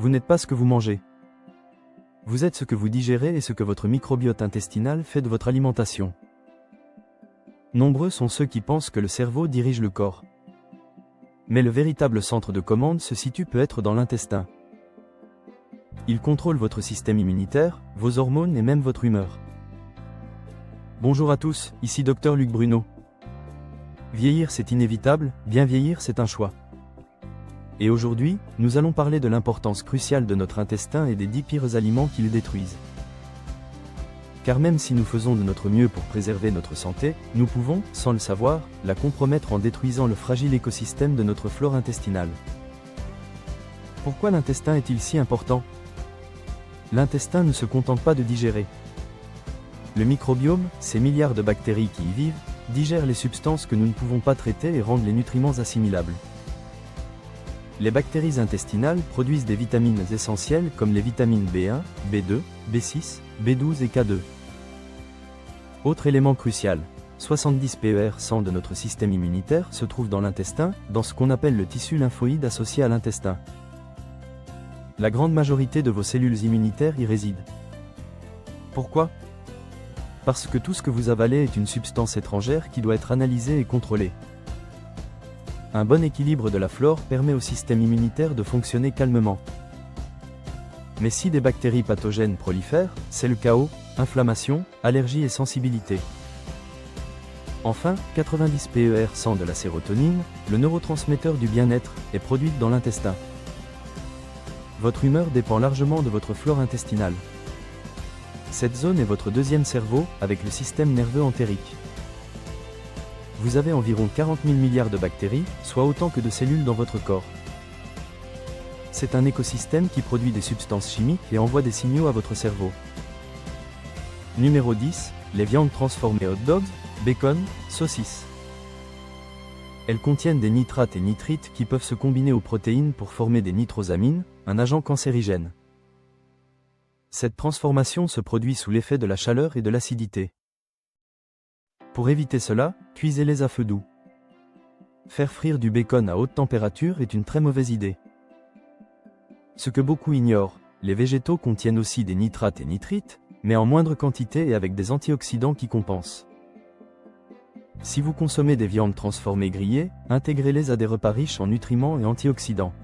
Vous n'êtes pas ce que vous mangez. Vous êtes ce que vous digérez et ce que votre microbiote intestinal fait de votre alimentation. Nombreux sont ceux qui pensent que le cerveau dirige le corps. Mais le véritable centre de commande se situe peut-être dans l'intestin. Il contrôle votre système immunitaire, vos hormones et même votre humeur. Bonjour à tous, ici Dr Luc Bruno. Vieillir c'est inévitable, bien vieillir c'est un choix. Et aujourd'hui, nous allons parler de l'importance cruciale de notre intestin et des 10 pires aliments qui le détruisent. Car même si nous faisons de notre mieux pour préserver notre santé, nous pouvons, sans le savoir, la compromettre en détruisant le fragile écosystème de notre flore intestinale. Pourquoi l'intestin est-il si important ? L'intestin ne se contente pas de digérer. Le microbiome, ces milliards de bactéries qui y vivent, digèrent les substances que nous ne pouvons pas traiter et rendent les nutriments assimilables. Les bactéries intestinales produisent des vitamines essentielles comme les vitamines B1, B2, B6, B12 et K2. Autre élément crucial, 70 PER100 de notre système immunitaire se trouve dans l'intestin, dans ce qu'on appelle le tissu lymphoïde associé à l'intestin. La grande majorité de vos cellules immunitaires y résident. Pourquoi ? Parce que tout ce que vous avalez est une substance étrangère qui doit être analysée et contrôlée. Un bon équilibre de la flore permet au système immunitaire de fonctionner calmement. Mais si des bactéries pathogènes prolifèrent, c'est le chaos, inflammation, allergie et sensibilité. Enfin, 90 PER100 de la sérotonine, le neurotransmetteur du bien-être, est produite dans l'intestin. Votre humeur dépend largement de votre flore intestinale. Cette zone est votre deuxième cerveau, avec le système nerveux entérique. Vous avez environ 40 000 milliards de bactéries, soit autant que de cellules dans votre corps. C'est un écosystème qui produit des substances chimiques et envoie des signaux à votre cerveau. Numéro 10, les viandes transformées hot dogs, bacon, saucisses. Elles contiennent des nitrates et nitrites qui peuvent se combiner aux protéines pour former des nitrosamines, un agent cancérigène. Cette transformation se produit sous l'effet de la chaleur et de l'acidité. Pour éviter cela, cuisez-les à feu doux. Faire frire du bacon à haute température est une très mauvaise idée. Ce que beaucoup ignorent, les végétaux contiennent aussi des nitrates et nitrites, mais en moindre quantité et avec des antioxydants qui compensent. Si vous consommez des viandes transformées grillées, intégrez-les à des repas riches en nutriments et antioxydants.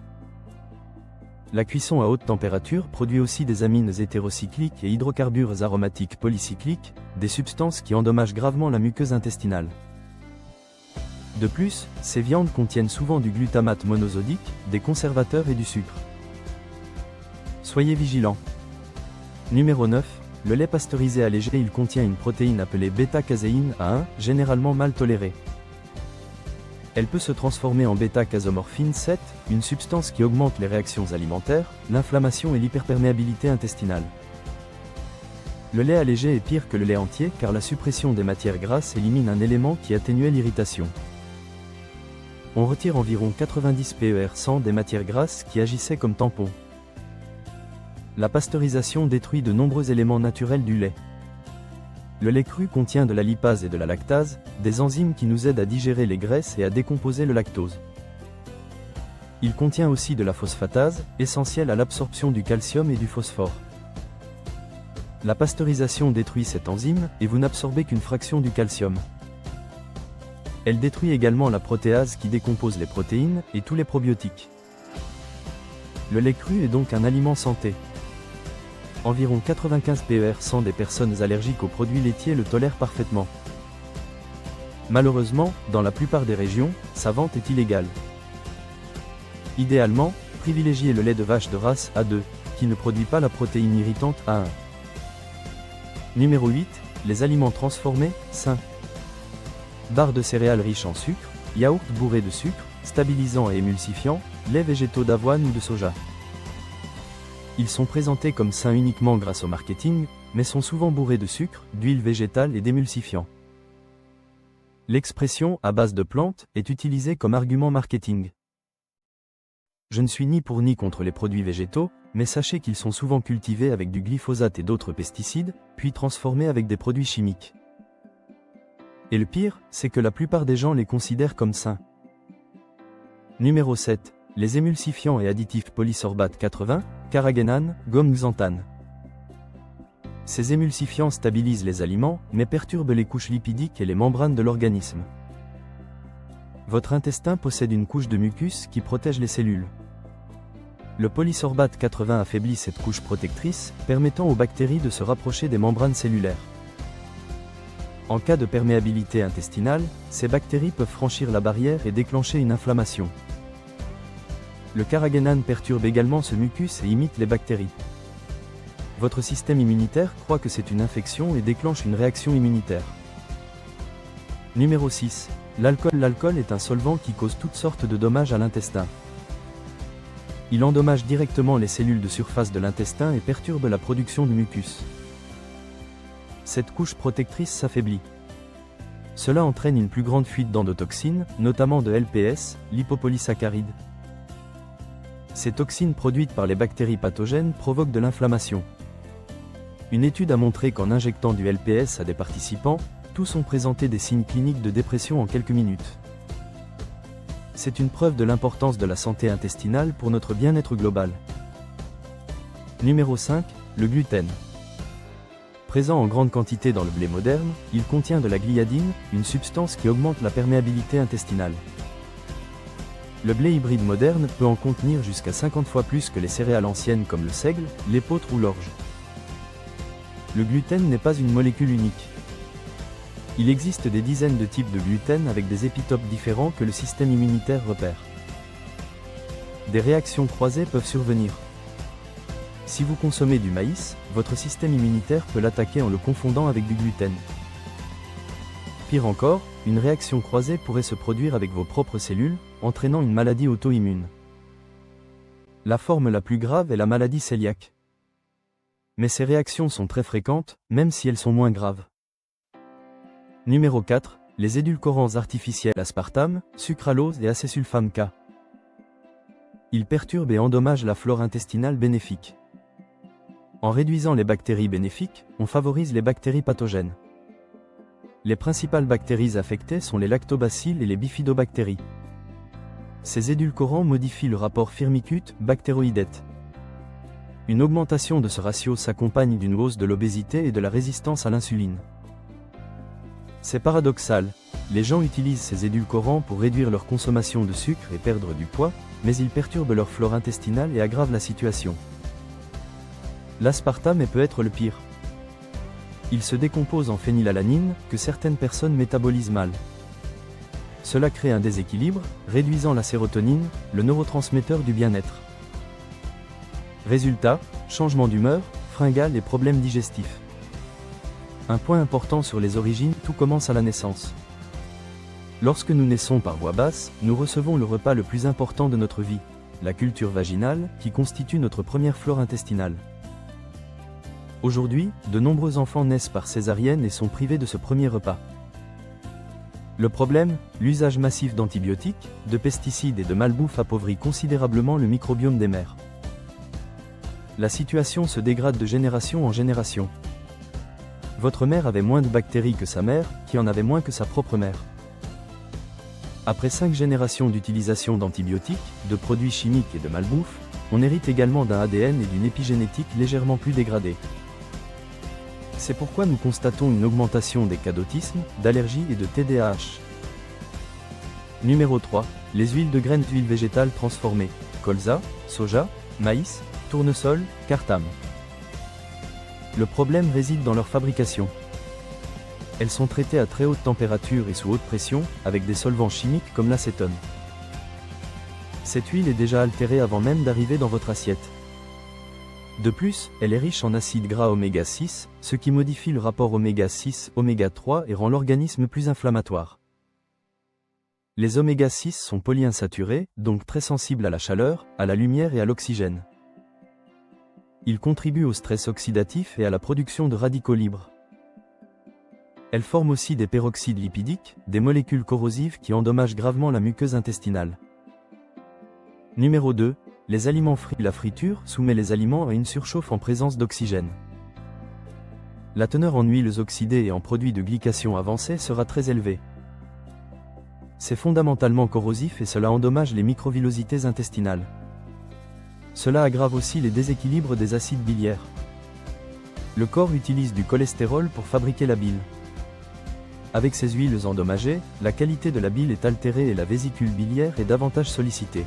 La cuisson à haute température produit aussi des amines hétérocycliques et hydrocarbures aromatiques polycycliques, des substances qui endommagent gravement la muqueuse intestinale. De plus, ces viandes contiennent souvent du glutamate monosodique, des conservateurs et du sucre. Soyez vigilants. Numéro 9, le lait pasteurisé allégé. Il contient une protéine appelée bêta-caséine A1, généralement mal tolérée. Elle peut se transformer en bêta-casomorphine 7, une substance qui augmente les réactions alimentaires, l'inflammation et l'hyperperméabilité intestinale. Le lait allégé est pire que le lait entier car la suppression des matières grasses élimine un élément qui atténuait l'irritation. On retire environ 90 PER100 des matières grasses qui agissaient comme tampons. La pasteurisation détruit de nombreux éléments naturels du lait. Le lait cru contient de la lipase et de la lactase, des enzymes qui nous aident à digérer les graisses et à décomposer le lactose. Il contient aussi de la phosphatase, essentielle à l'absorption du calcium et du phosphore. La pasteurisation détruit cette enzyme, et vous n'absorbez qu'une fraction du calcium. Elle détruit également la protéase qui décompose les protéines, et tous les probiotiques. Le lait cru est donc un aliment santé. Environ 95 PER100 des personnes allergiques aux produits laitiers le tolèrent parfaitement. Malheureusement, dans la plupart des régions, sa vente est illégale. Idéalement, privilégiez le lait de vache de race A2, qui ne produit pas la protéine irritante A1. Numéro 8, les aliments transformés, sains. Barres de céréales riches en sucre, yaourts bourrés de sucre, stabilisants et émulsifiants, laits végétaux d'avoine ou de soja. Ils sont présentés comme sains uniquement grâce au marketing, mais sont souvent bourrés de sucre, d'huile végétale et d'émulsifiants. L'expression « à base de plantes » est utilisée comme argument marketing. Je ne suis ni pour ni contre les produits végétaux, mais sachez qu'ils sont souvent cultivés avec du glyphosate et d'autres pesticides, puis transformés avec des produits chimiques. Et le pire, c'est que la plupart des gens les considèrent comme sains. Numéro 7. Les émulsifiants et additifs polysorbate 80, carragénane, gomme xanthane. Ces émulsifiants stabilisent les aliments, mais perturbent les couches lipidiques et les membranes de l'organisme. Votre intestin possède une couche de mucus qui protège les cellules. Le polysorbate 80 affaiblit cette couche protectrice, permettant aux bactéries de se rapprocher des membranes cellulaires. En cas de perméabilité intestinale, ces bactéries peuvent franchir la barrière et déclencher une inflammation. Le carragénane perturbe également ce mucus et imite les bactéries. Votre système immunitaire croit que c'est une infection et déclenche une réaction immunitaire. Numéro 6. L'alcool. L'alcool est un solvant qui cause toutes sortes de dommages à l'intestin. Il endommage directement les cellules de surface de l'intestin et perturbe la production du mucus. Cette couche protectrice s'affaiblit. Cela entraîne une plus grande fuite d'endotoxines, notamment de LPS, lipopolysaccharides. Ces toxines produites par les bactéries pathogènes provoquent de l'inflammation. Une étude a montré qu'en injectant du LPS à des participants, tous ont présenté des signes cliniques de dépression en quelques minutes. C'est une preuve de l'importance de la santé intestinale pour notre bien-être global. Numéro 5. Le gluten. Présent en grande quantité dans le blé moderne, il contient de la gliadine, une substance qui augmente la perméabilité intestinale. Le blé hybride moderne peut en contenir jusqu'à 50 fois plus que les céréales anciennes comme le seigle, l'épeautre ou l'orge. Le gluten n'est pas une molécule unique. Il existe des dizaines de types de gluten avec des épitopes différents que le système immunitaire repère. Des réactions croisées peuvent survenir. Si vous consommez du maïs, votre système immunitaire peut l'attaquer en le confondant avec du gluten. Pire encore, une réaction croisée pourrait se produire avec vos propres cellules, entraînant une maladie auto-immune. La forme la plus grave est la maladie cœliaque. Mais ces réactions sont très fréquentes, même si elles sont moins graves. Numéro 4. Les édulcorants artificiels aspartame, sucralose et acésulfame K. Ils perturbent et endommagent la flore intestinale bénéfique. En réduisant les bactéries bénéfiques, on favorise les bactéries pathogènes. Les principales bactéries affectées sont les lactobacilles et les bifidobactéries. Ces édulcorants modifient le rapport firmicute-bactéroïdète. Une augmentation de ce ratio s'accompagne d'une hausse de l'obésité et de la résistance à l'insuline. C'est paradoxal, les gens utilisent ces édulcorants pour réduire leur consommation de sucre et perdre du poids, mais ils perturbent leur flore intestinale et aggravent la situation. L'aspartame peut être le pire. Il se décompose en phénylalanine, que certaines personnes métabolisent mal. Cela crée un déséquilibre, réduisant la sérotonine, le neurotransmetteur du bien-être. Résultat, changement d'humeur, fringales et problèmes digestifs. Un point important sur les origines, tout commence à la naissance. Lorsque nous naissons par voie basse, nous recevons le repas le plus important de notre vie, la culture vaginale, qui constitue notre première flore intestinale. Aujourd'hui, de nombreux enfants naissent par césarienne et sont privés de ce premier repas. Le problème, l'usage massif d'antibiotiques, de pesticides et de malbouffe appauvrit considérablement le microbiome des mères. La situation se dégrade de génération en génération. Votre mère avait moins de bactéries que sa mère, qui en avait moins que sa propre mère. Après 5 générations d'utilisation d'antibiotiques, de produits chimiques et de malbouffe, on hérite également d'un ADN et d'une épigénétique légèrement plus dégradée. C'est pourquoi nous constatons une augmentation des cas d'autisme, d'allergie et de TDAH. Numéro 3. Les huiles de graines d'huile végétale transformées, colza, soja, maïs, tournesol, cartame. Le problème réside dans leur fabrication. Elles sont traitées à très haute température et sous haute pression, avec des solvants chimiques comme l'acétone. Cette huile est déjà altérée avant même d'arriver dans votre assiette. De plus, elle est riche en acides gras oméga 6, ce qui modifie le rapport oméga 6, oméga 3 et rend l'organisme plus inflammatoire. Les oméga 6 sont polyinsaturés, donc très sensibles à la chaleur, à la lumière et à l'oxygène. Ils contribuent au stress oxydatif et à la production de radicaux libres. Elles forment aussi des peroxydes lipidiques, des molécules corrosives qui endommagent gravement la muqueuse intestinale. Numéro 2. Les aliments frits. La friture soumet les aliments à une surchauffe en présence d'oxygène. La teneur en huiles oxydées et en produits de glycation avancée sera très élevée. C'est fondamentalement corrosif et cela endommage les microvillosités intestinales. Cela aggrave aussi les déséquilibres des acides biliaires. Le corps utilise du cholestérol pour fabriquer la bile. Avec ces huiles endommagées, la qualité de la bile est altérée et la vésicule biliaire est davantage sollicitée.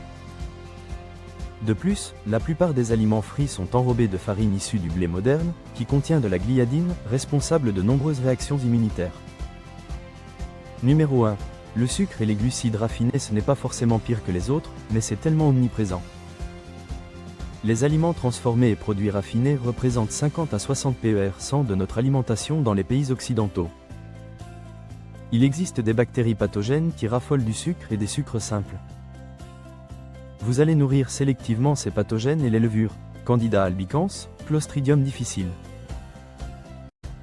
De plus, la plupart des aliments frits sont enrobés de farine issue du blé moderne, qui contient de la gliadine, responsable de nombreuses réactions immunitaires. Numéro 1. Le sucre et les glucides raffinés, ce n'est pas forcément pire que les autres, mais c'est tellement omniprésent. Les aliments transformés et produits raffinés représentent 50 à 60 PER100 de notre alimentation dans les pays occidentaux. Il existe des bactéries pathogènes qui raffolent du sucre et des sucres simples. Vous allez nourrir sélectivement ces pathogènes et les levures, Candida albicans, Clostridium difficile.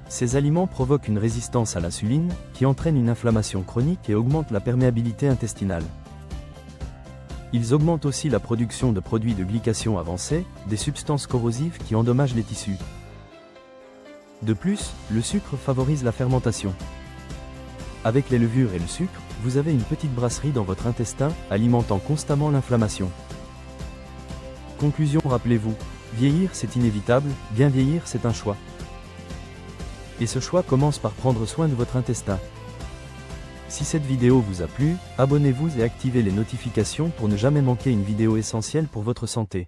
Ces aliments provoquent une résistance à l'insuline, qui entraîne une inflammation chronique et augmente la perméabilité intestinale. Ils augmentent aussi la production de produits de glycation avancée, des substances corrosives qui endommagent les tissus. De plus, le sucre favorise la fermentation. Avec les levures et le sucre, vous avez une petite brasserie dans votre intestin, alimentant constamment l'inflammation. Conclusion, rappelez-vous, vieillir c'est inévitable, bien vieillir c'est un choix. Et ce choix commence par prendre soin de votre intestin. Si cette vidéo vous a plu, abonnez-vous et activez les notifications pour ne jamais manquer une vidéo essentielle pour votre santé.